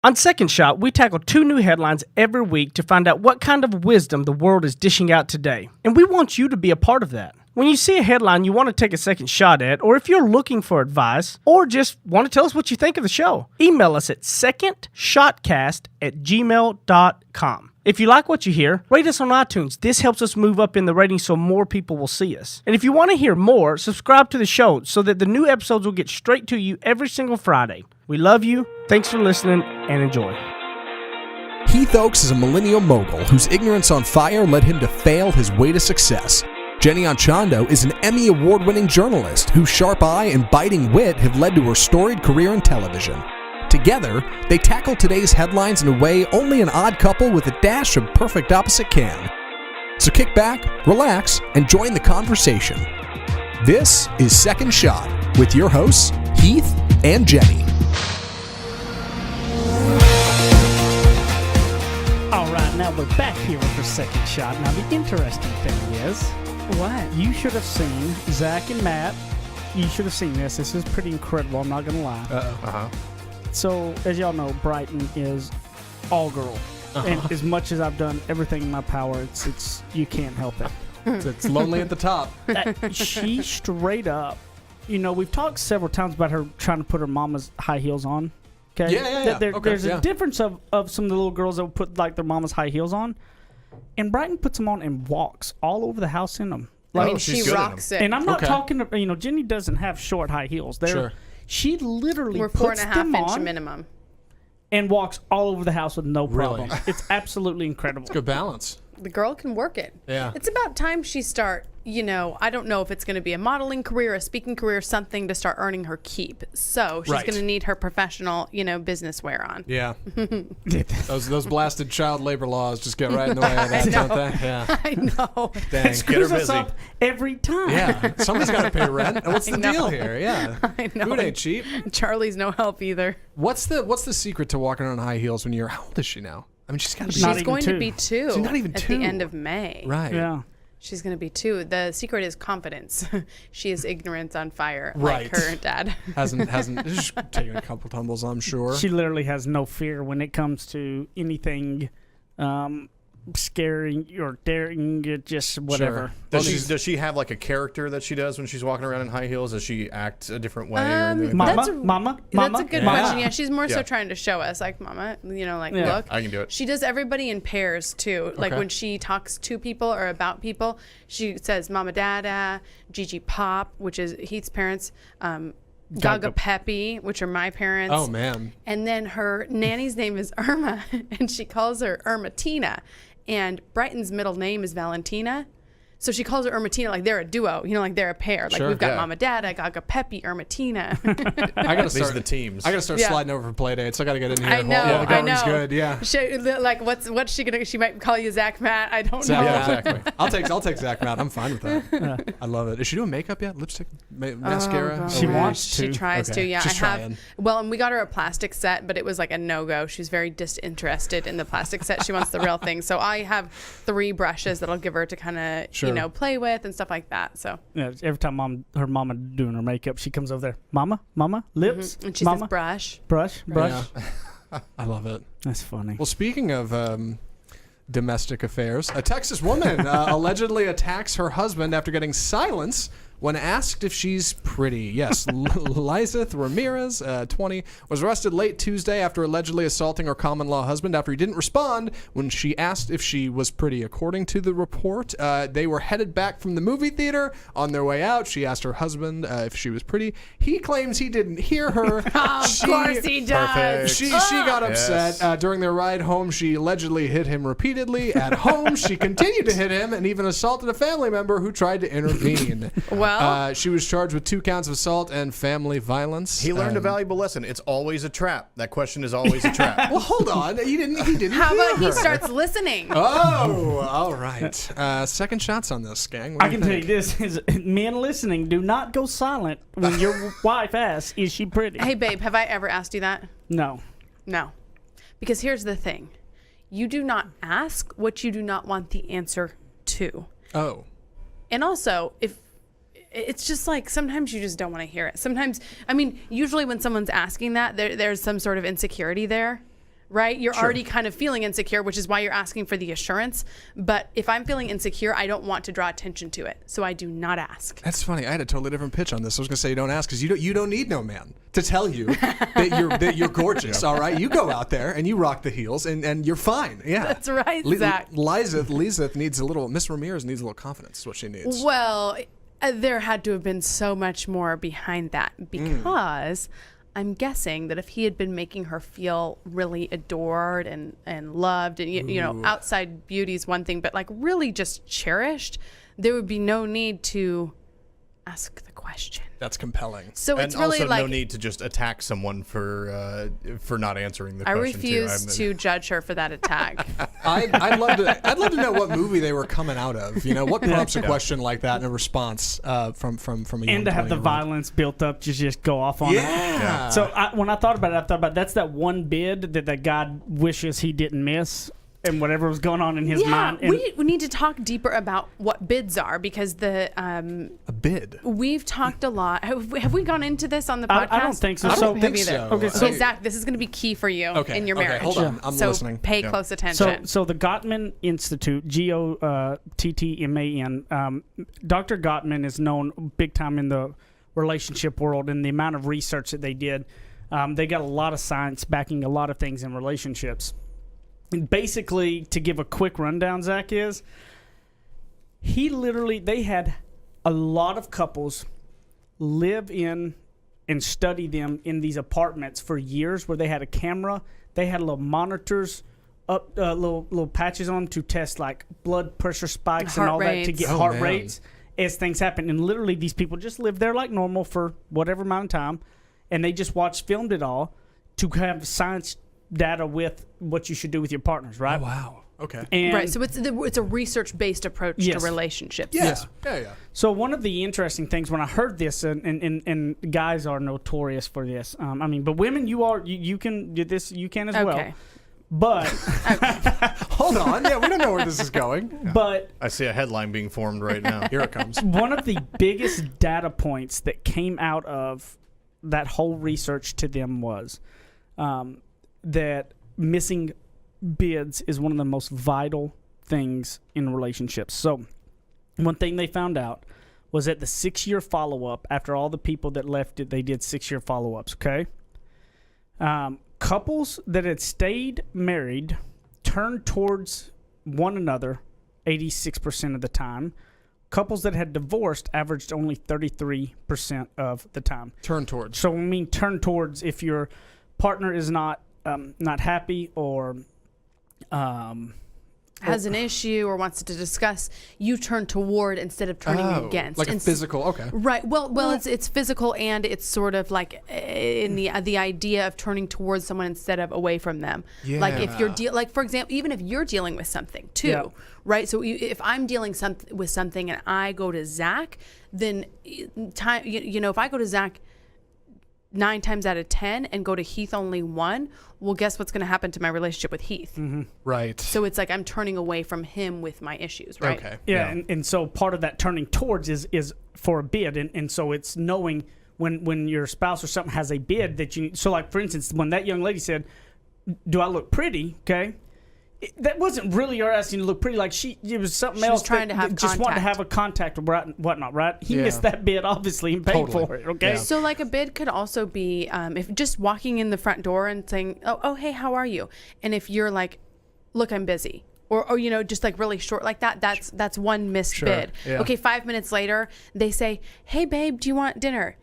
On Second Shot, we tackle 2 new headlines every week to find out what kind of wisdom the world is dishing out today. And we want you to be a part of that. When you see a headline you want to take a second shot at, or if you're looking for advice, or just want to tell us what you think of the show, email us at secondshotcast@gmail.com. If you like what you hear, rate us on iTunes. This helps us move up in the ratings so more people will see us. And if you want to hear more, subscribe to the show so that the new episodes will get straight to you every single Friday. We love you. Thanks for listening and enjoy. Heath Oakes is a millennial mogul whose ignorance on fire led him to fail his way to success. Jenny Anchondo is an Emmy Award-winning journalist whose sharp eye and biting wit have led to her storied career in television. Together, they tackle today's headlines in a way only an odd couple with a dash of perfect opposite can. So kick back, relax, and join the conversation. This is Second Shot with your hosts, Heath and Jenny. All right, now we're back here with the Second Shot. Now, the interesting thing is... What? You should have seen Zach and Matt. You should have seen this. This is pretty incredible. I'm not going to lie. Uh-huh. So, as y'all know, Brighton is all girl. And as much as I've done everything in my power, it's you can't help it. It's lonely at the top. She straight up, we've talked several times about her trying to put her mama's high heels on. Okay? Yeah. There's a difference of some of the little girls that will put like their mama's high heels on. And Brighton puts them on and walks all over the house in them. She rocks it. And I'm not talking to, Jenny doesn't have short high heels. Sure. She literally We're puts 4.5 them inch on minimum. and walks all over the house with no problem. Really? It's absolutely incredible. It's good balance. The girl can work it. Yeah. It's about time she start, I don't know if it's going to be a modeling career, a speaking career, something to start earning her keep. So she's going to need her professional, business wear on. Yeah. those blasted child labor laws just get right in the way of that, don't they? Yeah. I know. Dang. Get her busy. Up every time. Yeah. Somebody's got to pay rent. And what's the deal here? Yeah. I know. Food ain't cheap. Charlie's no help either. What's the secret to walking around high heels when you're, how old is she now? I mean, she's got to be. She's going to be 2. She's not even 2. At the end of May. Right. Yeah. She's going to be 2. The secret is confidence. She is ignorance on fire, right. like her dad. hasn't just taken a couple tumbles, I'm sure. She literally has no fear when it comes to anything scaring or daring, just whatever. Sure. Does she have like a character that she does when she's walking around in high heels? Does she act a different way? Mama? That's a good question. Yeah, she's more so trying to show us, like, Mama, look. I can do it. She does everybody in pairs, too. Like, when she talks to people or about people, she says Mama Dada, Gigi Pop, which is Heath's parents, Gaga Peppy, which are my parents. Oh, man. And then her nanny's name is Irma, and she calls her Irmatina. And Brighton's middle name is Valentina. So she calls her Irmatina like they're a duo, like they're a pair. Like we've got Mama Dada, Gaga Peppy, Irmatina. I gotta start the teams. I gotta start sliding over for play dates. I gotta get in here. I know. Yeah, the government's I know. good. Yeah. What's she gonna? She might call you Zach Matt. I don't know. Yeah, exactly. I'll take Zach Matt. I'm fine with that. I love it. Is she doing makeup yet? Lipstick, mascara? She wants to. She tries to. Yeah, She's trying. Well, and we got her a plastic set, but it was like a no-go. She's very disinterested in the plastic set. She wants the real thing. So I have 3 brushes that I'll give her to kind of play with and stuff like that. So yeah, every time her mama doing her makeup, she comes over there, Mama, lips, and she Mama, says brush. Yeah. I love it. That's funny. Well, speaking of domestic affairs, a Texas woman allegedly attacks her husband after getting silence when asked if she's pretty. Yes, Lizeth Ramirez, 20, was arrested late Tuesday after allegedly assaulting her common-law husband after he didn't respond when she asked if she was pretty. According to the report, they were headed back from the movie theater. On their way out, she asked her husband if she was pretty. He claims he didn't hear her. Of course he does. She got upset. During their ride home, she allegedly hit him repeatedly. At home, she continued to hit him and even assaulted a family member who tried to intervene. Well, she was charged with 2 counts of assault and family violence. He learned a valuable lesson. It's always a trap. That question is always a trap. Well, hold on. He didn't How hear about he her. starts listening? Oh, all right. Second shots on this, gang. What do I can tell you this: is men listening, do not go silent when your wife asks, "Is she pretty?" Hey, babe, have I ever asked you that? No. Because here's the thing: you do not ask what you do not want the answer to. Oh. And also, if it's just like sometimes you just don't want to hear it. Sometimes, usually when someone's asking that, there's some sort of insecurity there. right? You're already kind of feeling insecure, which is why you're asking for the assurance. But if I'm feeling insecure, I don't want to draw attention to it. So I do not ask. That's funny. I had a totally different pitch on this. I was going to say you don't ask because you don't need no man to tell you that you're gorgeous, all right? You go out there and you rock the heels and you're fine. Yeah. That's right, Zach. Lisa needs a little, Miss Ramirez needs a little confidence is what she needs. Well, there had to have been so much more behind that because I'm guessing that if he had been making her feel really adored and loved and, you know, outside beauty is one thing, but like really just cherished, there would be no need to ask the question. That's compelling. So and it's really also like no need to just attack someone for not answering the I question. refuse to judge her for that attack. I'd love to know what movie they were coming out of. You know, what prompts a question like that and a response from a young And to have the 20-year-old. violence built up to just go off on it. Yeah. So when I thought about it, that's that one bid that God wishes he didn't miss, and whatever was going on in his mind. And we need to talk deeper about what bids are because a bid. we've talked a lot. Have we gone into this on the podcast? I don't think so. I don't So- think either. so. Okay, Okay, Zach, this is going to be key for you in your marriage. Hold on. I'm so listening. pay close attention. So the Gottman Institute, Gottman, Dr. Gottman is known big time in the relationship world, and the amount of research that they did. They got a lot of science backing a lot of things in relationships. And basically, to give a quick rundown, Zach, they had a lot of couples live in and study them in these apartments for years where they had a camera. They had little monitors up, little patches on to test like blood pressure spikes Heart and all rates. that to get Oh, heart man. rates as things happen. And literally, these people just lived there like normal for whatever amount of time, and they just filmed it all to have science data with what you should do with your partners, right? Oh, wow. Okay. And right. So it's a research-based approach to Yes. relationships. Yeah. Yeah. so one of the interesting things when I heard this, and guys are notorious for this. But women, you can do this. You can as well. Okay. But Hold on. Yeah, we don't know where this is going. but I see a headline being formed right now. Here it comes. one of the biggest data points that came out of that whole research to them was that missing bids is one of the most vital things in relationships. So one thing they found out was that the 6-year follow-up, after all the people that left it, they did 6-year follow-ups, okay? Couples that had stayed married turned towards one another 86% of the time. Couples that had divorced averaged only 33% of the time. Turn towards. So I mean, turn towards if your partner is not happy or Has an issue or wants to discuss, you turn toward instead of turning against. Like a physical. Okay. Right. Well, it's physical and it's sort of like in the idea of turning towards someone instead of away from them. Like if you're like for example, even if you're dealing with something too, Yeah. right? So if I'm dealing with something and I go to Zach, then if I go to Zach 9 times out of 10 and go to Heath only 1, well, guess what's going to happen to my relationship with Heath? Mm-hmm. Right. So it's like I'm turning away from him with my issues, right? Okay. Yeah, and so part of that turning towards is for a bid, and so it's knowing when your spouse or something has a bid that you. So like for instance, when that young lady said, "Do I look pretty?" Okay, that wasn't really her asking to look pretty. Like it was something She else. was trying to have just wanted to contact. have a contact or whatnot, right? He Yeah. missed that bid obviously and paid Totally. for it. Okay, Yeah. So like a bid could also be if just walking in the front door and saying, oh, hey, how are you? And if you're like, look, I'm busy. Or just like really short like that, that's one missed bid. Yeah. Okay, 5 minutes later, they say, hey, babe, do you want dinner?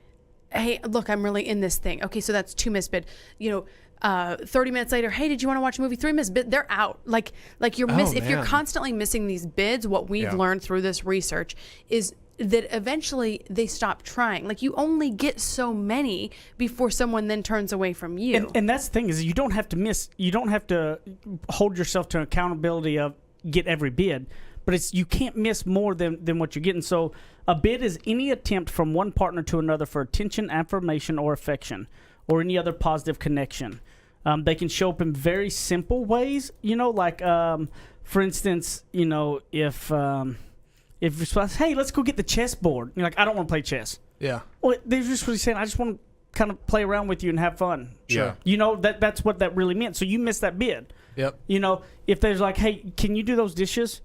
Hey, look, I'm really in this thing. Okay, so that's 2 missed bid. 30 minutes later, hey, did you want to watch a movie? 3 missed bid. They're out. Like you're if you're man. constantly missing these bids, what we've learned through this research is that eventually they stop trying. Like you only get so many before someone then turns away from you. and that's the thing is you don't have to hold yourself to accountability of get every bid, but you can't miss more than what you're getting. So a bid is any attempt from one partner to another for attention, affirmation, or affection, or any other positive connection. They can show up in very simple ways, like for instance, if you're supposed, hey, let's go get the chess board. You're like, I don't want to play chess. Yeah. Well, they're just really saying, I just want kind of play around with you and have fun. Sure. You know, that's what that really meant. So you missed that bid. Yep. You know, if there's like, hey, can you do those dishes?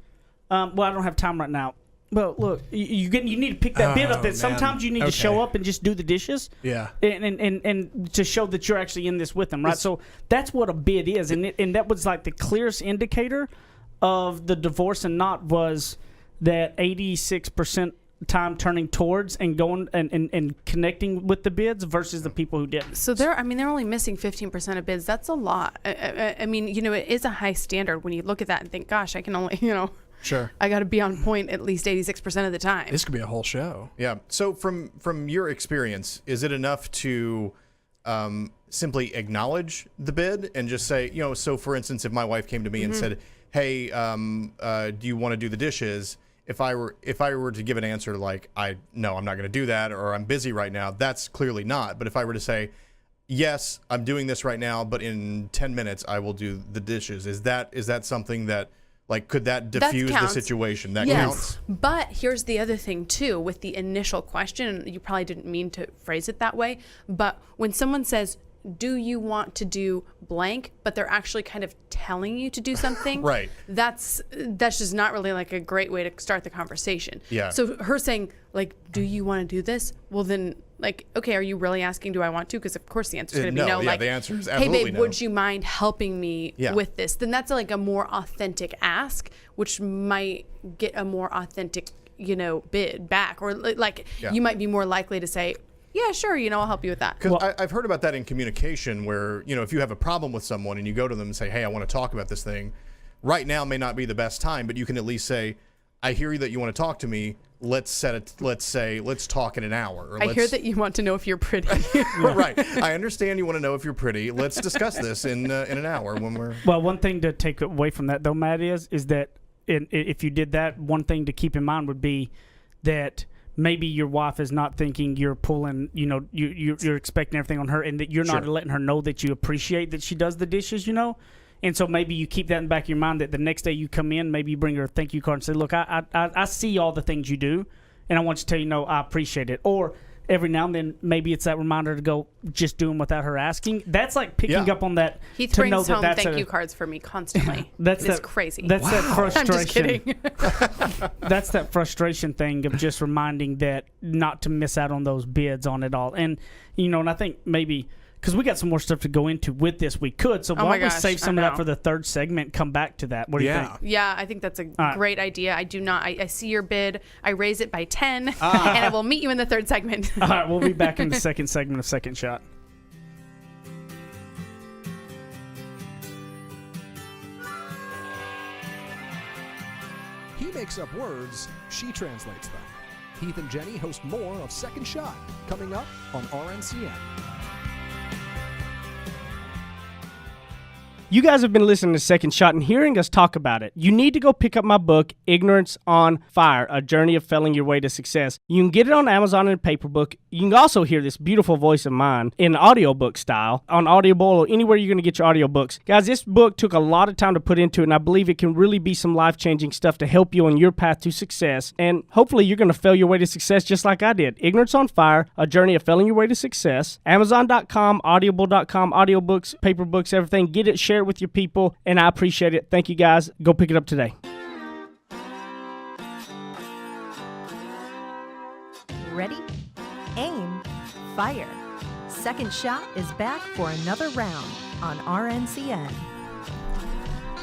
Well, I don't have time right now. Well, look, you need to pick that bid up. That sometimes you need to show up and just do the dishes. Yeah. And to show that you're actually in this with them, right? So that's what a bid is, and that was like the clearest indicator of the divorce and not was that 86% time turning towards and going and connecting with the bids versus the people who didn't. So they're only missing 15% of bids. That's a lot. I mean, you know, it is a high standard when you look at that and think, gosh, I can only, you know. Sure. I got to be on point at least 86% of the time. This could be a whole show. Yeah. So from your experience, is it enough to simply acknowledge the bid and just say, you know, so for instance, if my wife came to me and said, hey, do you want to do the dishes? If I were to give an answer like, no, I'm not going to do that, or I'm busy right now, that's clearly not. But if I were to say, yes, I'm doing this right now, but in 10 minutes I will do the dishes, is that something that, like, could that diffuse the situation? That counts? But here's the other thing, too, with the initial question. You probably didn't mean to phrase it that way. But when someone says, do you want to do blank, but they're actually kind of telling you to do something, right? That's just not really like a great way to start the conversation. Yeah. So her saying, like, do you want to do this? Well, then, like, okay, are you really asking, do I want to? Because of course the answer is going to be no. Yeah, like, the answer is hey, absolutely babe, no. would you mind helping me with this? Then that's like a more authentic ask, which might get a more authentic, you know, bid back, or like you might be more likely to say, yeah, sure, you know, I'll help you with that. Because I've heard about that in communication where, you know, if you have a problem with someone and you go to them and say, hey, I want to talk about this thing, right now may not be the best time, but you can at least say, I hear you that you want to talk to me. Let's talk in an hour. Or I hear that you want to know if you're pretty. Right. I understand you want to know if you're pretty. Let's discuss this in an hour when we're. Well, one thing to take away from that, though, Matt, is that if you did that, one thing to keep in mind would be that maybe your wife is not thinking you're pulling, you know, you're expecting everything on her, and that you're not letting her know that you appreciate that she does the dishes, you know. And so maybe you keep that in the back of your mind that the next day you come in, maybe you bring her a thank you card and say, look, I see all the things you do, and I want you to tell you, no, I appreciate it. Or every now and then, maybe it's that reminder to go just do them without her asking. That's like picking up on that. He brings home thank you cards for me constantly. It's crazy. That's that frustration. I'm just kidding. That's that frustration thing of just reminding that not to miss out on those bids on it all. And, you know, and I think maybe because we got some more stuff to go into with this, we could. So why don't we save some of that for the third segment, come back to that? What do you think? Yeah, I think that's a great idea. I see your bid. I raise it by 10, and I will meet you in the third segment. All right, we'll be back in the second segment of Second Shot. He makes up words, she translates them. Heath and Jenny host more of Second Shot, coming up on RNCN. You guys have been listening to Second Shot and hearing us talk about it. You need to go pick up my book, Ignorance on Fire, A Journey of Failing Your Way to Success. You can get it on Amazon in a paper book. You can also hear this beautiful voice of mine in audiobook style on Audible or anywhere you're going to get your audiobooks. Guys, this book took a lot of time to put into it, and I believe it can really be some life-changing stuff to help you on your path to success. And hopefully you're going to fail your way to success just like I did. Ignorance on Fire, A Journey of Failing Your Way to Success. Amazon.com, Audible.com, audiobooks, paper books, everything. Get it, share it with your people, and I appreciate it. Thank you, guys. Go pick it up today. Ready? Aim. Fire. Second Shot is back for another round on RNCN.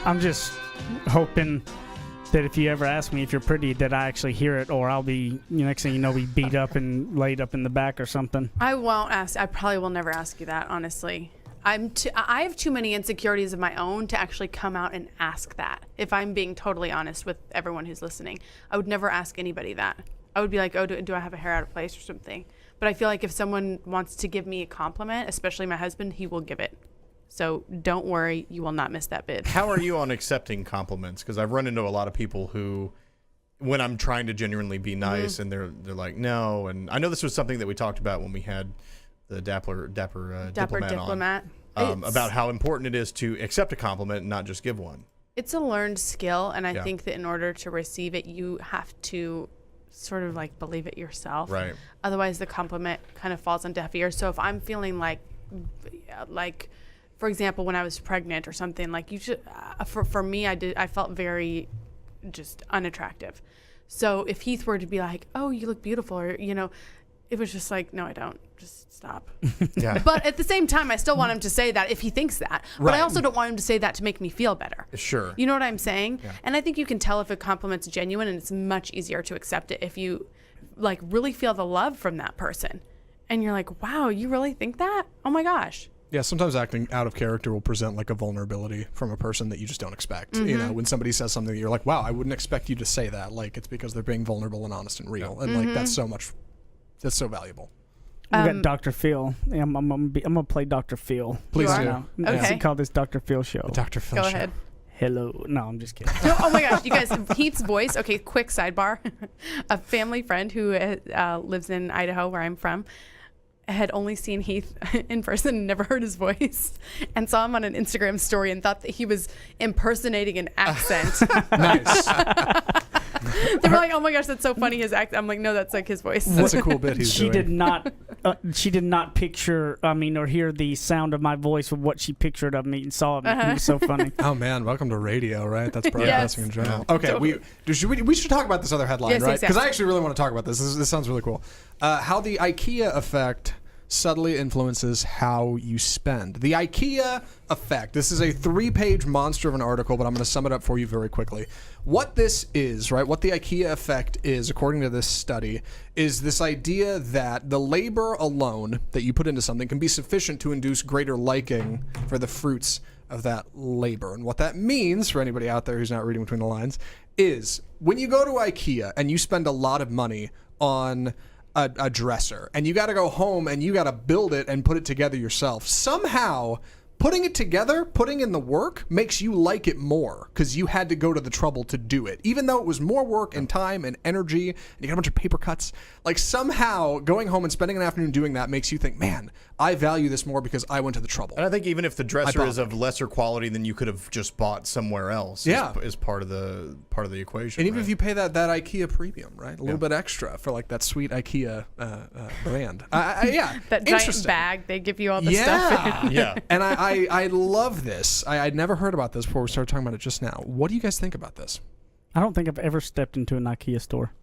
I'm just hoping that if you ever ask me if you're pretty, that I actually hear it, or I'll be, next thing you know, be beat up and laid up in the back or something. I won't ask. I probably will never ask you that, honestly. I have too many insecurities of my own to actually come out and ask that. If I'm being totally honest with everyone who's listening, I would never ask anybody that. I would be like, oh, do I have a hair out of place or something? But I feel like if someone wants to give me a compliment, especially my husband, he will give it. So don't worry, you will not miss that bid. How are you on accepting compliments? Because I've run into a lot of people who, when I'm trying to genuinely be nice, and they're like, no. And I know this was something that we talked about when we had the Dapper Diplomat on, about how important it is to accept a compliment and not just give one. It's a learned skill, and I think that in order to receive it, you have to sort of like believe it yourself. Right. Otherwise, the compliment kind of falls on deaf ears. So if I'm feeling like, for example, when I was pregnant or something, like you should, for me, I felt very just unattractive. So if Heath were to be like, "Oh, you look beautiful," or it was just like, no, I don't. Just stop. Yeah. But at the same time, I still want him to say that if he thinks that. But I also don't want him to say that to make me feel better. Sure. You know what I'm saying? Yeah. And I think you can tell if a compliment's genuine, and it's much easier to accept it if you like really feel the love from that person. And you're like, wow, you really think that? Oh my gosh. Yeah, sometimes acting out of character will present like a vulnerability from a person that you just don't expect. When somebody says something that you're like, wow, I wouldn't expect you to say that. Like, it's because they're being vulnerable and honest and real. And like, that's so valuable. We got Dr. Phil. Yeah, I'm gonna play Dr. Phil. Please You do. are? Yeah. Okay. We call this Dr. Phil show. Dr. Phil Go show. ahead. Hello. No, I'm just kidding. Oh my gosh, you guys, Heath's voice. Okay, quick sidebar. A family friend who lives in Idaho, where I'm from, had only seen Heath in person and never heard his voice, and saw him on an Instagram story and thought that he was impersonating an accent. Nice. They were like, "Oh my gosh, that's so funny, his accent." I'm like, "No, that's like his voice." That's a cool bit he's She doing. did not. She did not picture. or hear the sound of my voice of what she pictured of me and saw of me. It was so funny. Oh man, welcome to radio, right? That's broadcasting in general. Yeah. Okay, we should talk about this other headline, Yes, right? yes, Because yes. I actually really want to talk about this. This sounds really cool. How the Ikea effect subtly influences how you spend. The Ikea effect. This is a 3-page monster of an article, but I'm going to sum it up for you very quickly. What this is, right? What the Ikea effect is, according to this study, is this idea that the labor alone that you put into something can be sufficient to induce greater liking for the fruits of that labor. And what that means, for anybody out there who's not reading between the lines, is when you go to Ikea and you spend a lot of money on a dresser, and you got to go home and you got to build it and put it together yourself, somehow putting it together, putting in the work, makes you like it more because you had to go to the trouble to do it. Even though it was more work and time and energy, and you got a bunch of paper cuts, like somehow going home and spending an afternoon doing that makes you think, man, I value this more because I went to the trouble. And I think even if the dresser bought is of lesser quality than you could have just bought somewhere else, is part of the equation. And even right? if you pay that IKEA premium, right, a little bit extra for like that sweet IKEA brand, yeah, That giant interesting. bag they give you all the stuff in. Yeah. And I love this. I'd never heard about this before we started talking about it just now. What do you guys think about this? I don't think I've ever stepped into an IKEA store.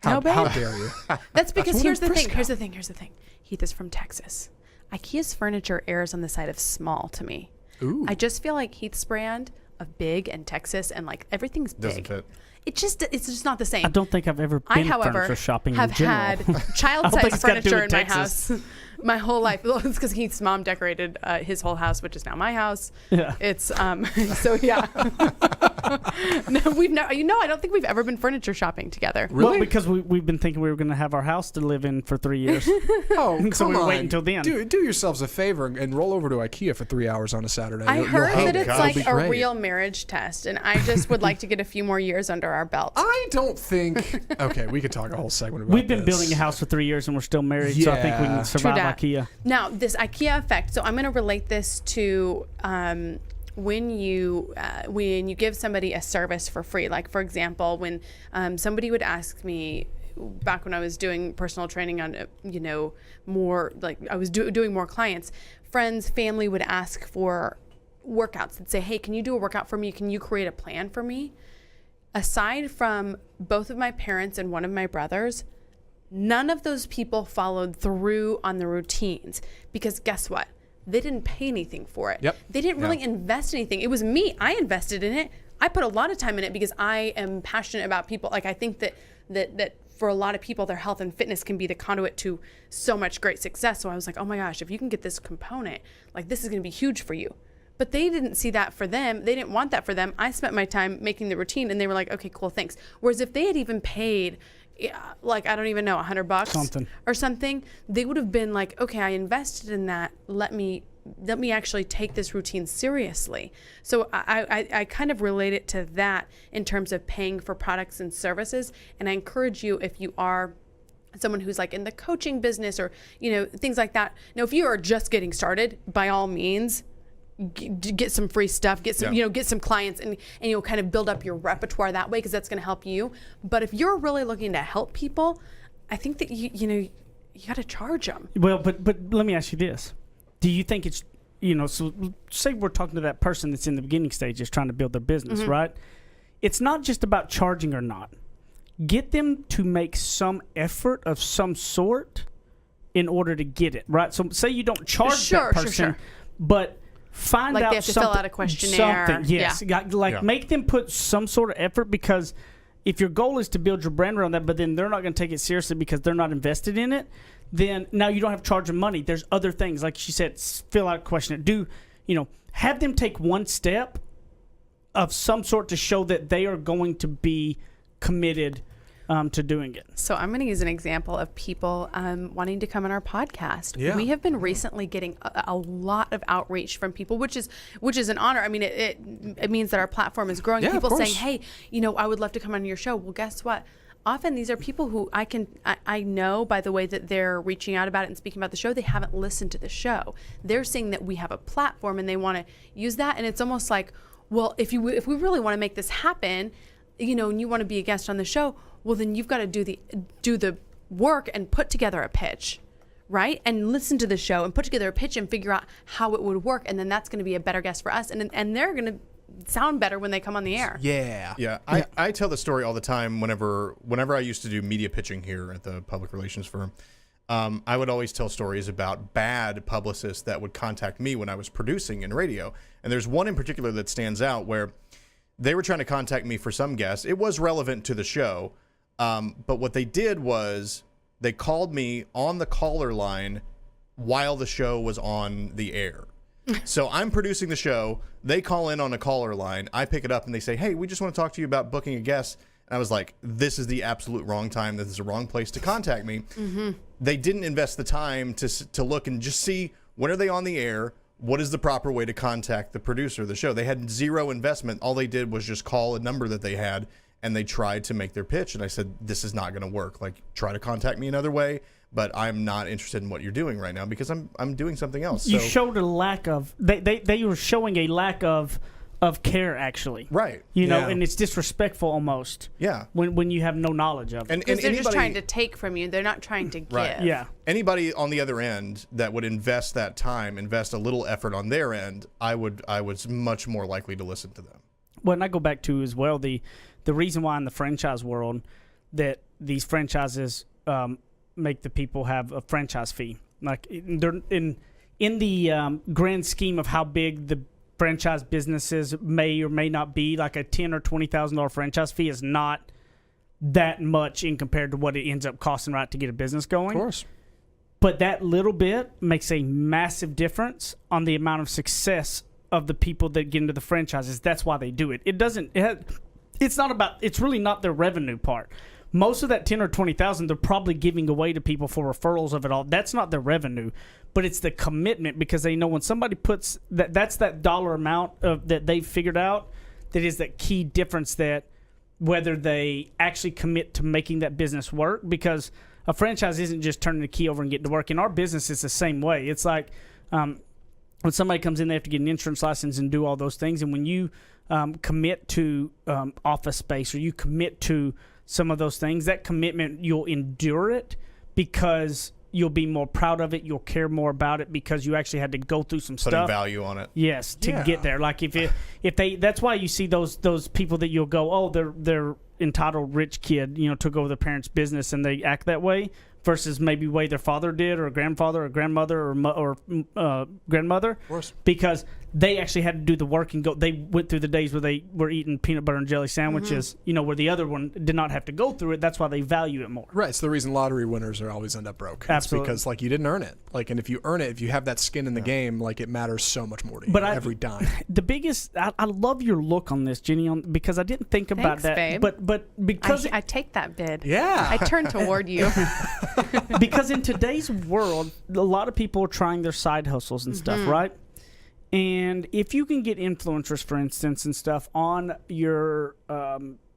No, babe. How dare you? That's because one here's in the thing. Frisco. Here's the thing. Heath is from Texas. IKEA's furniture errs on the side of small to me. Ooh. I just feel like Heath's brand of big and Texas and like everything's big. Doesn't fit. It's just not the same. I don't think I've ever I, been however, furniture shopping have in general. had I don't think child-sized it's got to do furniture with in my Texas. house my whole life. Well, it's because Heath's mom decorated his whole house, which is now my house. Yeah. It's so yeah. No, we've never. I don't think we've ever been furniture shopping together. Really? Well, because we've been thinking we were going to have our house to live in for 3 years. Oh, come So we were on. waiting until then. Do yourselves a favor and roll over to IKEA for 3 hours on a Saturday. I You'll heard hate that it. it's It'll like be a great. real marriage test, and I just would like to get a few more years under our belt. I don't think. Okay, we could talk a whole segment about We've been this. building a house for 3 years and we're still married, so I think we Yeah. can survive that. IKEA. Now, this IKEA effect. So I'm going to relate this to when you give somebody a service for free. Like, for example, when somebody would ask me back when I was doing personal training on, more like I was doing more clients, friends, family would ask for workouts. They'd say, hey, can you do a workout for me? Can you create a plan for me? Aside from both of my parents and one of my brothers, none of those people followed through on the routines because guess what? They didn't pay anything for it. Yep. They didn't really invest anything. It was me. I invested in it. I put a lot of time in it because I am passionate about people. Like I think that for a lot of people, their health and fitness can be the conduit to so much great success. So I was like, oh my gosh, if you can get this component, like this is going to be huge for you. But they didn't see that for them. They didn't want that for them. I spent my time making the routine and they were like, okay, cool, thanks. Whereas if they had even paid, like, I don't even know, $100 Something. or something, they would have been like, okay, I invested in that. Let me actually take this routine seriously. So I kind of relate it to that in terms of paying for products and services. And I encourage you, if you are someone who's like in the coaching business or, things like that. Now, if you are just getting started, by all means, get some free stuff, get some get some clients, and you'll kind of build up your repertoire that way, because that's going to help you. But if you're really looking to help people, I think that you got to charge them. Well, but let me ask you this: do you think it's so say we're talking to that person that's in the beginning stages trying to build their business, right? It's not just about charging or not. Get them to make some effort of some sort in order to get it, right? So say you don't charge that person, but find out they have to fill out a questionnaire. Something, yes. Make them put some sort of effort, because if your goal is to build your brand around that, but then they're not going to take it seriously because they're not invested in it, then now you don't have to charge them money. There's other things, like she said, fill out a questionnaire. Have them take one step of some sort to show that they are going to be committed to doing it. So I'm going to use an example of people wanting to come on our podcast. Yeah. We have been recently getting a lot of outreach from people, which is an honor. I mean, it means that our platform is growing. Yeah, People of saying, course. hey, I would love to come on your show. Well, guess what? Often these are people who I know by the way that they're reaching out about it and speaking about the show, they haven't listened to the show. They're seeing that we have a platform and they want to use that. And it's almost like, well, if we really want to make this happen, and you want to be a guest on the show, well, then you've got to do the work and put together a pitch, right? And listen to the show and put together a pitch and figure out how it would work. And then that's going to be a better guest for us. And they're going to sound better when they come on the air. Yeah. I tell the story all the time whenever I used to do media pitching here at the public relations firm. I would always tell stories about bad publicists that would contact me when I was producing in radio. And there's one in particular that stands out where they were trying to contact me for some guest. It was relevant to the show. But what they did was they called me on the caller line while the show was on the air. So I'm producing the show. They call in on a caller line. I pick it up and they say, hey, we just want to talk to you about booking a guest. And I was like, this is the absolute wrong time. This is the wrong place to contact me. Mm-hmm. They didn't invest the time to look and just see, when are they on the air? What is the proper way to contact the producer of the show? They had zero investment. All they did was just call a number that they had, and they tried to make their pitch. And I said, this is not going to work. Like, try to contact me another way, but I'm not interested in what you're doing right now because I'm doing something else. You showed a lack of, they were showing a lack of care, actually. Right. And it's disrespectful almost. Yeah. When you have no knowledge of it. Because they're just trying to take from you. They're not trying to give. Right. Yeah. Anybody on the other end that would invest that time, invest a little effort on their end, I was much more likely to listen to them. Well, and I go back to as well the reason why in the franchise world that these franchises make the people have a franchise fee. Like they're in the grand scheme of how big the franchise businesses may or may not be, like a $10,000 or $20,000 franchise fee is not that much in compared to what it ends up costing, right, to get a business going. Of course. But that little bit makes a massive difference on the amount of success of the people that get into the franchises. That's why they do it. It's really not their revenue part. Most of that $10,000 or $20,000 they're probably giving away to people for referrals of it all. That's not their revenue, but it's the commitment, because they know when somebody puts that's that dollar amount of that they've figured out, that is that key difference, that whether they actually commit to making that business work. Because a franchise isn't just turning the key over and getting to work. In our business, it's the same way. It's like when somebody comes in, they have to get an insurance license and do all those things. And when you commit to office space, or you commit to some of those things, that commitment, you'll endure it because you'll be more proud of it. You'll care more about it because you actually had to go through some Putting stuff. value on it. Yes, to get there. Like if they, that's why you see those people that you'll go, oh, they're entitled rich kid, took over their parents' business and they act that way, versus maybe way their father did, or a grandfather or grandmother or grandmother. Of course. Because they actually had to do the work and go. They went through the days where they were eating peanut butter and jelly sandwiches, where the other one did not have to go through it. That's why they value it more. Right. It's the reason lottery winners are always end up broke. Absolutely. It's because you didn't earn it. And if you earn it, if you have that skin in the game, it matters so much more to you every dime. The biggest, I love your look on this, Jenny, because I didn't think about that. Babe. But because I take that bid. Yeah. I turn toward you. Because in today's world, a lot of people are trying their side hustles and stuff, right? And if you can get influencers, for instance, and stuff on your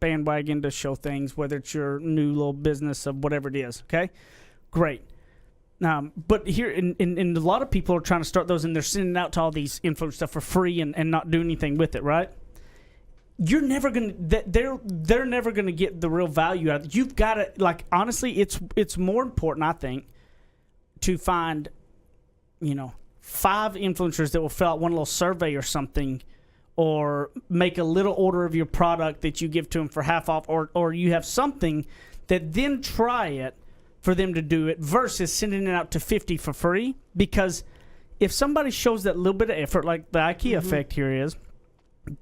bandwagon to show things, whether it's your new little business of whatever it is, okay? Great. But here, in a lot of people are trying to start those, and they're sending out to all these influencer stuff for free and not doing anything with it, right? You're never gonna. They're never gonna get the real value out of it. You've got to, like, honestly, it's more important, I think, to find, 5 influencers that will fill out one little survey or something, or make a little order of your product that you give to them for half off, or you have something that then try it for them to do it versus sending it out to 50 for free. Because if somebody shows that little bit of effort, like the IKEA effect here is,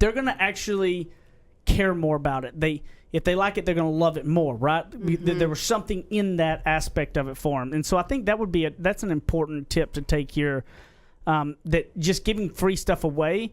they're going to actually care more about it. If they like it, they're going to love it more, right? There was something in that aspect of it for them. And so I think that would be that's an important tip to take here, that just giving free stuff away,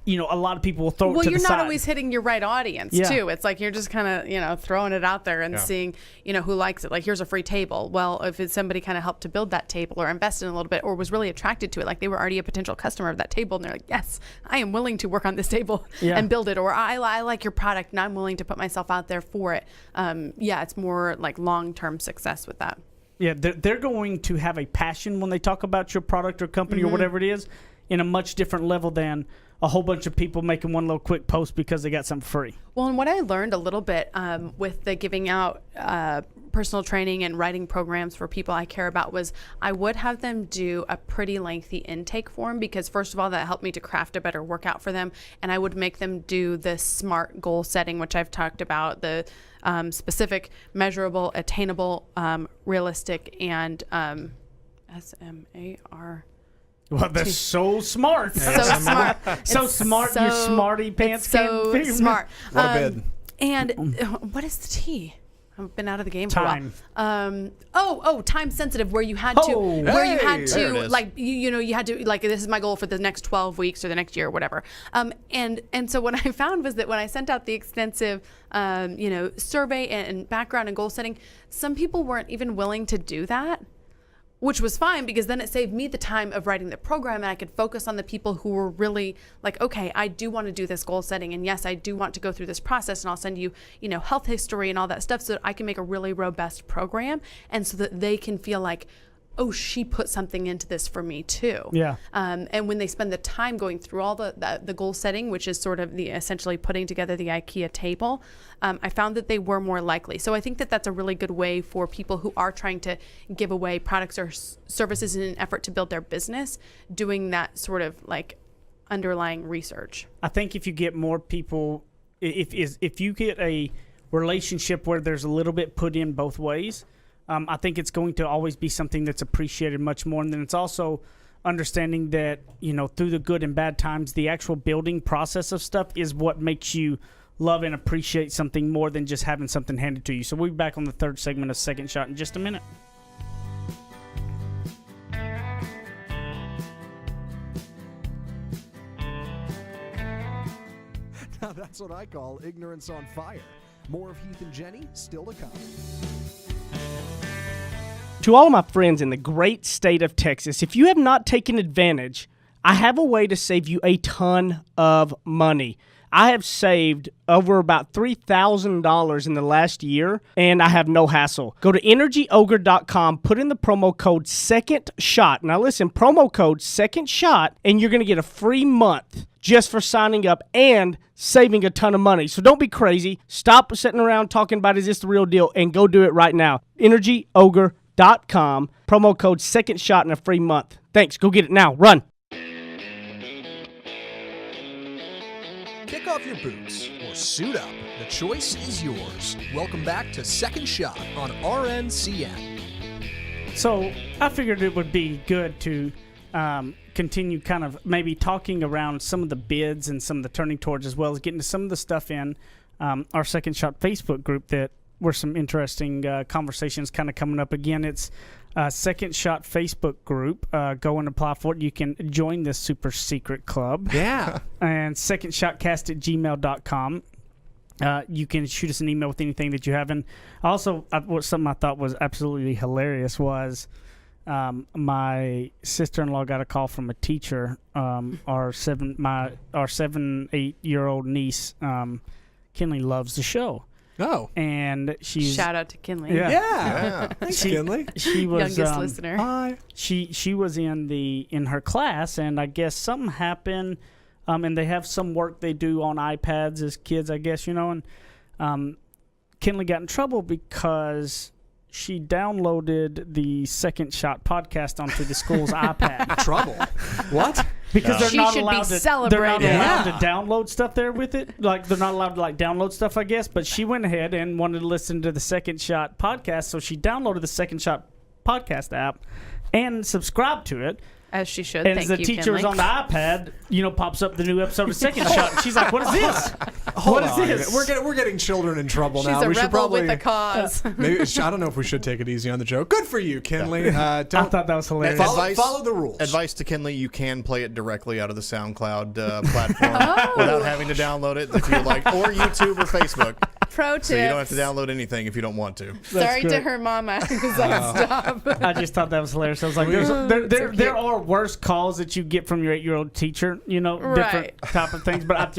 a lot of people will throw it to the side. Well, you're not always hitting your right audience, too. It's like you're just kind of, throwing it out there and seeing, who likes it. Like, here's a free table. Well, if it's somebody kind of helped to build that table or invested in a little bit or was really attracted to it, like they were already a potential customer of that table, and they're like, yes, I am willing to work on this table and build it. Or I like your product and I'm willing to put myself out there for it. It's more like long-term success with that. Yeah, they're going to have a passion when they talk about your product or company or whatever it is in a much different level than a whole bunch of people making one little quick post because they got something free. Well, and what I learned a little bit with the giving out personal training and writing programs for people I care about was I would have them do a pretty lengthy intake form, because first of all, that helped me to craft a better workout for them. And I would make them do the SMART goal setting, which I've talked about, the specific, measurable, attainable, realistic, and SMAR. Well, that's so smart. So smart. So smart, you smarty pants. So smart. What a bid. And what is the T? I've been out of the game time. for a while. Time sensitive, where you had to, like, you had to, like, this is my goal for the next 12 weeks or the next year or whatever. And so what I found was that when I sent out the extensive, survey and background and goal setting, some people weren't even willing to do that, which was fine, because then it saved me the time of writing the program, and I could focus on the people who were really like, okay, I do want to do this goal setting, and yes, I do want to go through this process, and I'll send you, health history and all that stuff so that I can make a really robust program, and so that they can feel like, oh, she put something into this for me too. Yeah. And when they spend the time going through all the goal setting, which is sort of the essentially putting together the IKEA table, I found that they were more likely. So I think that that's a really good way for people who are trying to give away products or services in an effort to build their business, doing that sort of like underlying research. I think if you get more people, if you get a relationship where there's a little bit put in both ways, I think it's going to always be something that's appreciated much more. And then it's also understanding that, through the good and bad times, the actual building process of stuff is what makes you love and appreciate something more than just having something handed to you. So we'll be back on the third segment of Second Shot in just a minute. Now that's what I call ignorance on fire. More of Heath and Jenny still to come. To all of my friends in the great state of Texas, if you have not taken advantage, I have a way to save you a ton of money. I have saved over about $3,000 in the last year, and I have no hassle. Go to energyogre.com, put in the promo code SECONDSHOT. Now listen, promo code SECONDSHOT, and you're going to get a free month just for signing up and saving a ton of money. So don't be crazy. Stop sitting around talking about, is this the real deal, and go do it right now. energyogre.com, promo code SECONDSHOT, and a free month. Thanks. Go get it now. Run. Kick off your boots or suit up. The choice is yours. Welcome back to Second Shot on RNCN. So I figured it would be good to continue kind of maybe talking around some of the bids and some of the turning towards, as well as getting to some of the stuff in our Second Shot Facebook group that were some interesting conversations kind of coming up. Again, it's Second Shot Facebook group. Go and apply for it. You can join this super secret club. Yeah. And secondshotcast@gmail.com. You can shoot us an email with anything that you have. And also, something I thought was absolutely hilarious was my sister-in-law got a call from a teacher. Our 7-8-year-old niece, Kinley, loves the show. Oh. And she's Shout out to Kinley. Yeah. Thanks, Kinley. she was Youngest listener. Hi. she was in her class, and I guess something happened, and they have some work they do on iPads as kids, I guess, and Kinley got in trouble because she downloaded the Second Shot podcast onto the school's iPad. Trouble. What? Because they're She not should be allowed to. They're celebrated. not allowed to download stuff there with it. Like they're not allowed to download stuff, I guess. But she went ahead and wanted to listen to the Second Shot podcast, so she downloaded the Second Shot podcast app and subscribed to it. As she should. And Thank as the you, teacher was Kinley. on the iPad, pops up the new episode of Second Shot. And she's like, "What is this? Hold What is on. this?" We're getting children in trouble She's now. a We should rebel probably with a cause. maybe I don't know if we should take it easy on the joke. Good for you, Kinley. I thought that was hilarious. Follow the rules. Advice to Kinley: you can play it directly out of the SoundCloud platform without having to download it if you like, or YouTube or Facebook. Pro tip. So you don't have to download anything if you don't want to. Sorry to great. her mama. Who's like, stop. I just thought that was hilarious. I was like, there are worse calls that you get from your 8-year-old teacher, different Right. type of things. But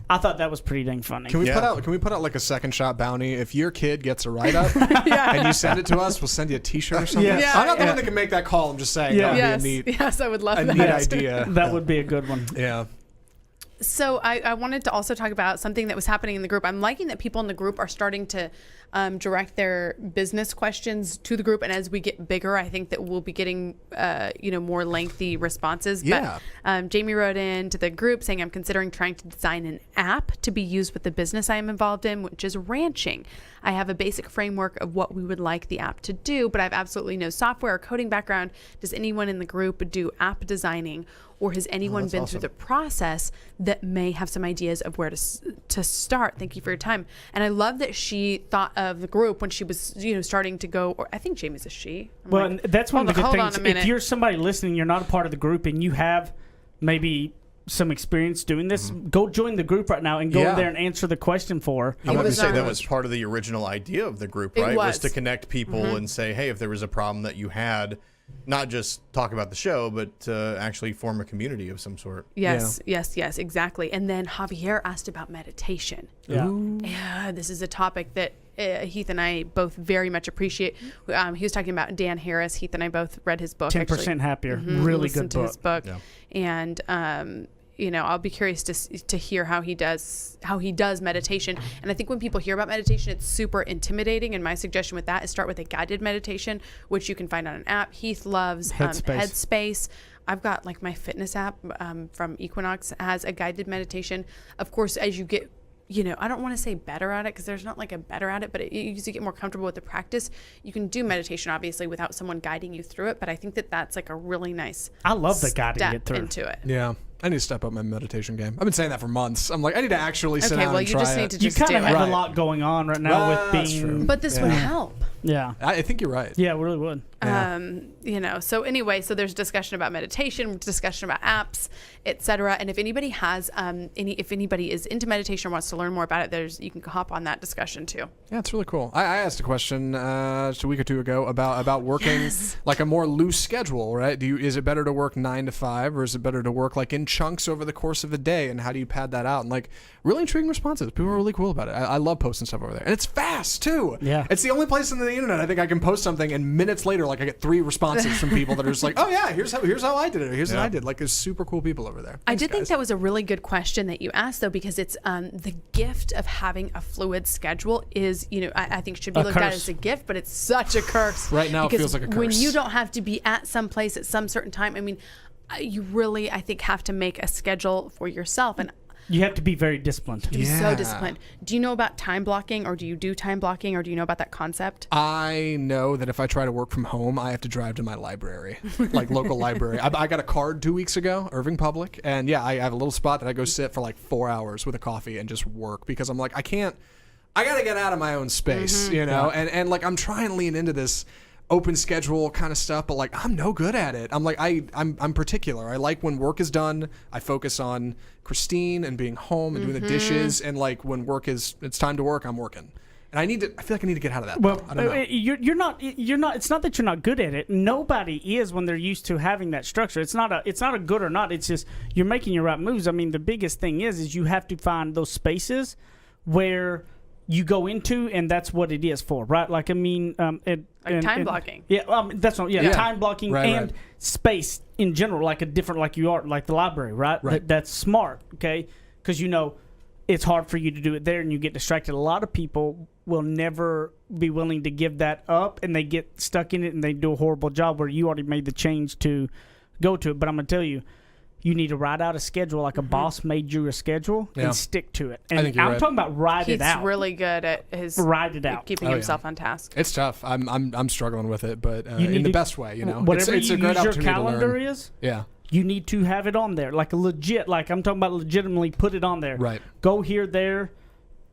I thought that was pretty dang funny. Can we Yeah. put out like a Second Shot bounty? If your kid gets a write up and you send it to us, we'll send you a T-shirt or something. Yeah. Yeah, I'm not the yeah. one that can make that call. I'm just saying Yeah. that would Yes. be Yes, I would love a that. neat idea. That would be a good one. Yeah. So I wanted to also talk about something that was happening in the group. I'm liking that people in the group are starting to direct their business questions to the group. And as we get bigger, I think that we'll be getting, more lengthy responses. Yeah. But Jamie wrote in to the group saying, I'm considering trying to design an app to be used with the business I am involved in, which is ranching. I have a basic framework of what we would like the app to do, but I have absolutely no software or coding background. Does anyone in the group do app designing? Or has anyone been through the process that may have some ideas of where to start? Thank you for your time. And I love that she thought of the group when she was, starting to go, or I think Jamie's a she. I'm Well, like, and that's one of the good hold on things. a minute. If you're somebody listening, you're not a part of the group, and you have maybe some experience doing this, go join the group right now and go Yeah. in there and answer the question for her. I want to was, say that um, was part of the original idea of the group, It right? was. To connect people and say, hey, if there was a problem that you had, not just talk about the show, but actually form a community of some sort. Yes, exactly. And then Javier asked about meditation. Yeah. Yeah, this is a topic that Heath and I both very much appreciate. He was talking about Dan Harris. Heath and I both read his book. 10% Happier. Really listened good to book. his book. Yeah. And I'll be curious to hear how he does meditation. And I think when people hear about meditation, it's super intimidating. And my suggestion with that is start with a guided meditation, which you can find on an app. Heath loves Headspace. I've got my fitness app from Equinox has a guided meditation. Of course, as you get I don't want to say better at it because there's not a better at it, but you usually get more comfortable with the practice. You can do meditation obviously without someone guiding you through it, but I think that that's a really nice. I love the guiding step it through. into it. Yeah. I need to step up my meditation game. I've been saying that for months. I'm like, I need to actually sit Okay, down well, and you try just need it. to You just kind do of it. have Right. a lot going on right now with That's being. true. But this would help. Yeah. I think you're right. Yeah, it really would. Yeah. So anyway, so there's discussion about meditation, discussion about apps, etc. And if anybody has if anybody is into meditation or wants to learn more about it, you can hop on that discussion too. Yeah, it's really cool. I asked a question just a week or two ago about working like a more loose schedule, right? Is it better to work 9 to 5 or is it better to work in chunks over the course of a day? And how do you pad that out? And really intriguing responses. People are really cool about it. I love posting stuff over there. And it's fast too. Yeah. It's the only place on the internet I think I can post something and minutes later I get 3 responses from people that are just oh yeah, here's how I did it. Or here's what I did. There's super cool people over there. I did think that was a really good question that you asked though, because it's the gift of having a fluid schedule is, I think should be looked at as a gift, but it's such a curse. Right now it because feels like a curse. when you don't have to be at some place at some certain time, you really, I think, have to make a schedule for yourself. And You have to be very disciplined. be so disciplined. Do you know about time blocking, or do you do time blocking, or do you know about that concept? I know that if I try to work from home, I have to drive to my library, local library. I got a card 2 weeks ago, Irving Public, and I have a little spot that I go sit for 4 hours with a coffee and just work because I'm I got to get out of my own space, and I'm trying to lean into this open schedule kind of stuff, but I'm no good at it. I'm particular. I like when work is done, I focus on Christine and being home and doing the dishes, and when it's time to work, I'm working. And I feel like I need to get out of that. Well, I don't know. you're not. It's not that you're not good at it. Nobody is when they're used to having that structure. It's not a good or not. It's just you're making your right moves. The biggest thing is you have to find those spaces where you go into, and that's what it is for, right? Like, I mean, time blocking. Yeah, that's what. Yeah, time blocking and space in general, like a different, like you are, like the library, right? That's smart, okay? Because it's hard for you to do it there, and you get distracted. A lot of people will never be willing to give that up, and they get stuck in it, and they do a horrible job where you already made the change to go to it. But I'm gonna tell you. You need to write out a schedule like a boss made you a schedule and stick to it. And I'm talking about write it out. He's really good at write it out, keeping himself on task. It's tough. I'm struggling with it, but in the best way. Whatever it's a you great use your opportunity calendar to learn. is. Yeah. You need to have it on there, like a legit. Like I'm talking about legitimately put it on there. Right. Go here, there.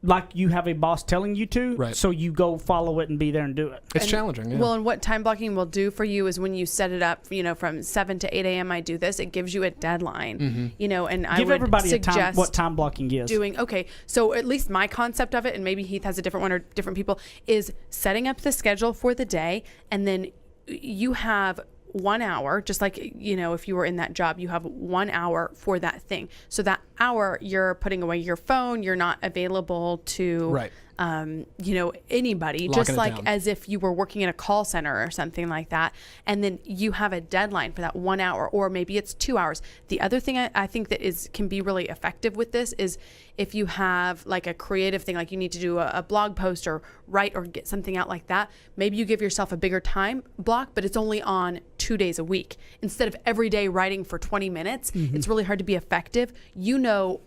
Like you have a boss telling you to, right. So you go follow it and be there and do it. It's challenging. Yeah. Well, and what time blocking will do for you is when you set it up, from 7 to 8 a.m. I do this. It gives you a deadline, and I give would everybody suggest a time, what time blocking is. Okay, so at least my concept of it, and maybe Heath has a different one or different people, is setting up the schedule for the day, and then you have 1 hour, just like, if you were in that job, you have 1 hour for that thing. So that hour you're putting away your phone, you're not available to, anybody, just like as if you were working in a call center or something like that. And then you have a deadline for that 1 hour, or maybe it's 2 hours. The other thing I think that can be really effective with this is if you have like a creative thing, like you need to do a blog post or write or get something out like that, maybe you give yourself a bigger time block, but it's only on 2 days a week. Instead of every day writing for 20 minutes, it's really hard to be effective. You know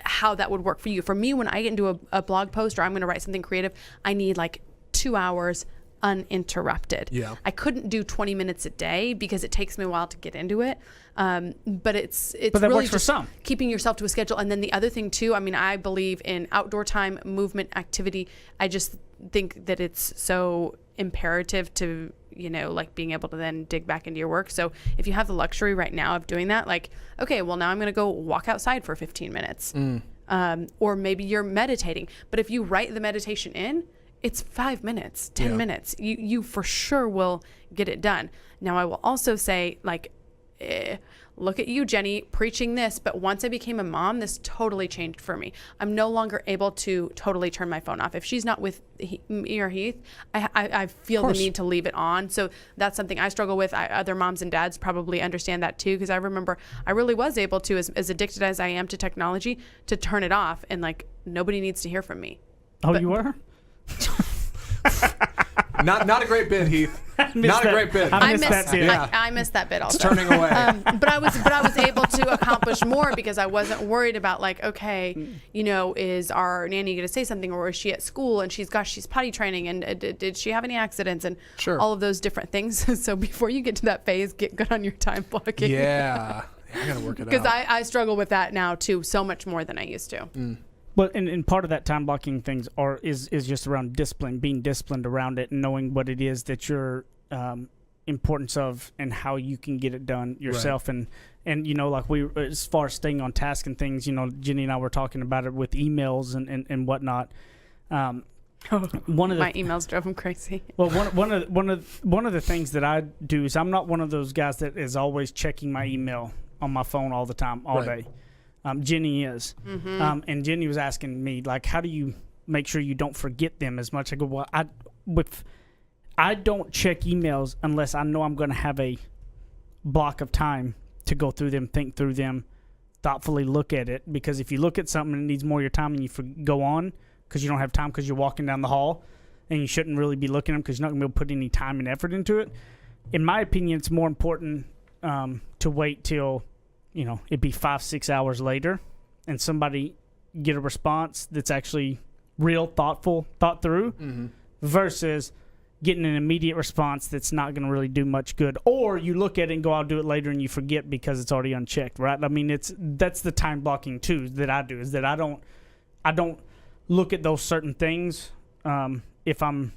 how that would work for you. For me, when I get into a blog post or I'm going to write something creative, I need like 2 hours uninterrupted. Yeah. I couldn't do 20 minutes a day because it takes me a while to get into it. But it's really just keeping yourself to a schedule. And then the other thing too, I believe in outdoor time, movement, activity. I just think that it's so imperative to, like being able to then dig back into your work. So if you have the luxury right now of doing that, like, okay, well now I'm going to go walk outside for 15 minutes. Or maybe you're meditating. But if you write the meditation in, it's 5 minutes, 10 minutes. You for sure will get it done. Now, I will also say, like, look at you, Jenny, preaching this. But once I became a mom, this totally changed for me. I'm no longer able to totally turn my phone off. If she's not with me or Heath, I feel the need to leave it on. So that's something I struggle with. Other moms and dads probably understand that too, because I remember I really was able to, as addicted as I am to technology, to turn it off. And like, nobody needs to hear from me. Oh, but, you were? Not a great bit, Heath. Not a great bit. I missed that bit also. It's turning away. But I was able to accomplish more because I wasn't worried about like, okay, is our nanny going to say something, or is she at school and she's potty training, and did she have any accidents, and all of those different things. So before you get to that phase, get good on your time blocking. Yeah, I got to work it out. Because I struggle with that now too, so much more than I used to. But and part of that time blocking things is just around discipline, being disciplined around it, and knowing what it is that your importance of and how you can get it done yourself. Right. And like we, as far as staying on task and things, Jenny and I were talking about it with emails and whatnot. One of my emails drove him crazy. Well, one of the things that I do is I'm not one of those guys that is always checking my email on my phone all the time, all day. Jenny is. And Jenny was asking me, like, how do you make sure you don't forget them as much? I go, well, I don't check emails unless I know I'm going to have a block of time to go through them, think through them, thoughtfully look at it. Because if you look at something and it needs more of your time and you go on because you don't have time because you're walking down the hall and you shouldn't really be looking at them because you're not going to be able to put any time and effort into it. In my opinion, it's more important to wait till it'd be 5-6 hours later and somebody get a response that's actually real, thoughtful, thought through, versus getting an immediate response that's not going to really do much good. Or you look at it and go, I'll do it later, and you forget because it's already unchecked, right? I mean, that's the time blocking too that I do, is that I don't look at those certain things if I'm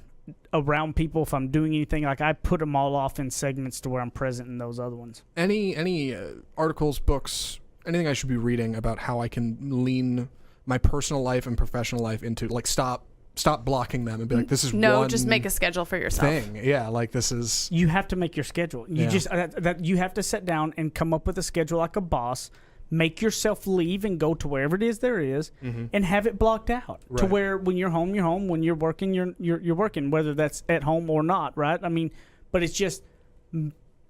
around people, if I'm doing anything. Like, I put them all off in segments to where I'm present in those other ones. Any articles, books, anything I should be reading about how I can lean my personal life and professional life into, like, stop blocking them and be like, this is one just make a schedule for yourself. Thing. Yeah, like, this is... You have to make your schedule. You just you have to sit down and come up with a schedule like a boss. make yourself leave and go to wherever it is there is, and have it blocked out to where when you're home, you're home. When you're working, you're working, whether that's at home or not, right? I mean, but it's just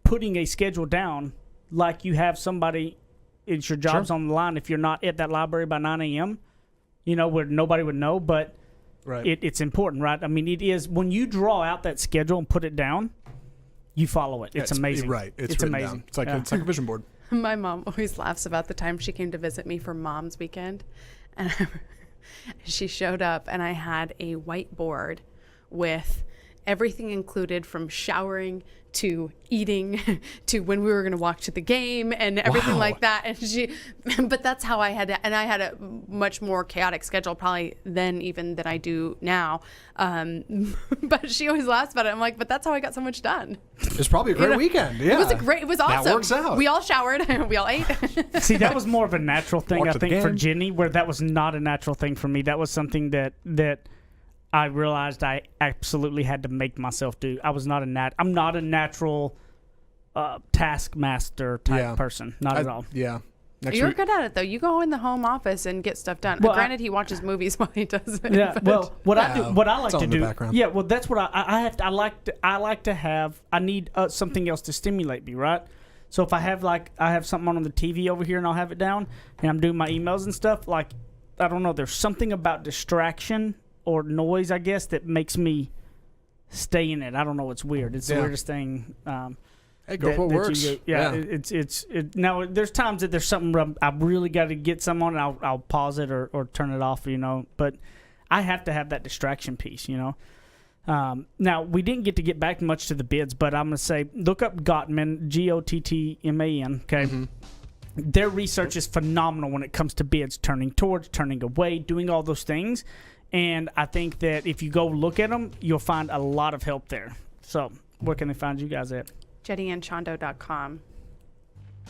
putting a schedule down like you have somebody. It's your job's on the line if you're not at that library by 9 a.m., where nobody would know, but it's important, right? I mean, it is when you draw out that schedule and put it down, you follow it. It's amazing. Right. It's amazing. Down. It's like a vision board. My mom always laughs about the time she came to visit me for Mom's Weekend. And she showed up, and I had a whiteboard with everything included from showering to eating to when we were going to walk to the game and everything like that. And but that's how I had to, and I had a much more chaotic schedule probably then even than I do now. But she always laughs about it. I'm like, but that's how I got so much done. It's probably a great weekend. Yeah. It was awesome. That works out. We all showered. We all ate. See, that was more of a natural thing, Walked I to the think, for game. Jenny, where that was not a natural thing for me. That was something that I realized I absolutely had to make myself do. I was not I'm not a natural taskmaster type person. Not at all. Yeah. You're good at it, though. You go in the home office and get stuff done. Well, Granted, he watches movies while he does it. Yeah. but- Well, what I like all to in the do. background. Yeah. Well, that's what I like to have. I need something else to stimulate me, right? So if I have something on the TV over here and I'll have it down and I'm doing my emails and stuff. Like, I don't know. There's something about distraction or noise, I guess, that makes me stay in it. I don't know. It's weird. It's the weirdest thing. Hey, go for what works. Now there's times that there's something I really got to get some on, and I'll pause it or turn it off, But I have to have that distraction piece, Now we didn't get back much to the bids, but I'm gonna say look up Gottman, Gottman. Okay. Mm-hmm. Their research is phenomenal when it comes to bids, turning towards, turning away, doing all those things. And I think that if you go look at them, you'll find a lot of help there. So where can they find you guys at? JennyandChando.com.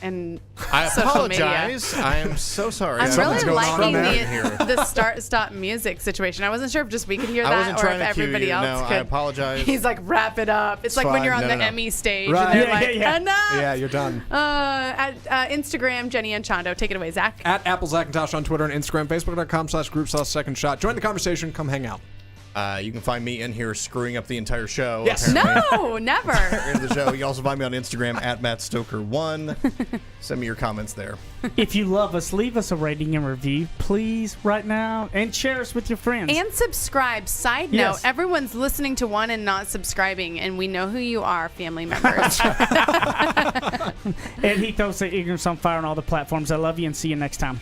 And I social media. apologize. I am so sorry. I'm Something's really going on liking over here. the start-stop music situation. I wasn't sure if just we could hear I that wasn't or trying if to cue everybody you. else No, could. I apologize. He's like, wrap it up. It's like when fine. you're on No, the no. Emmy stage Right. and they're Yeah. enough. Yeah, you're done. At Instagram, Jenny and Chando. Take it away, Zach. At Apple Zackintosh on Twitter and Instagram, Facebook.com/group/Second Shot. Join the conversation. Come hang out. You can find me in here screwing up the entire show. Yes. apparently. No, never. End of the show. You can also find me on Instagram at MattStoker1. Send me your comments there. If you love us, leave us a rating and review, please, right now, and share us with your friends. And subscribe. Side note, everyone's listening to one and not subscribing, and we know who you are, family members. And he throws the ignorance on fire on all the platforms. I love you and see you next time.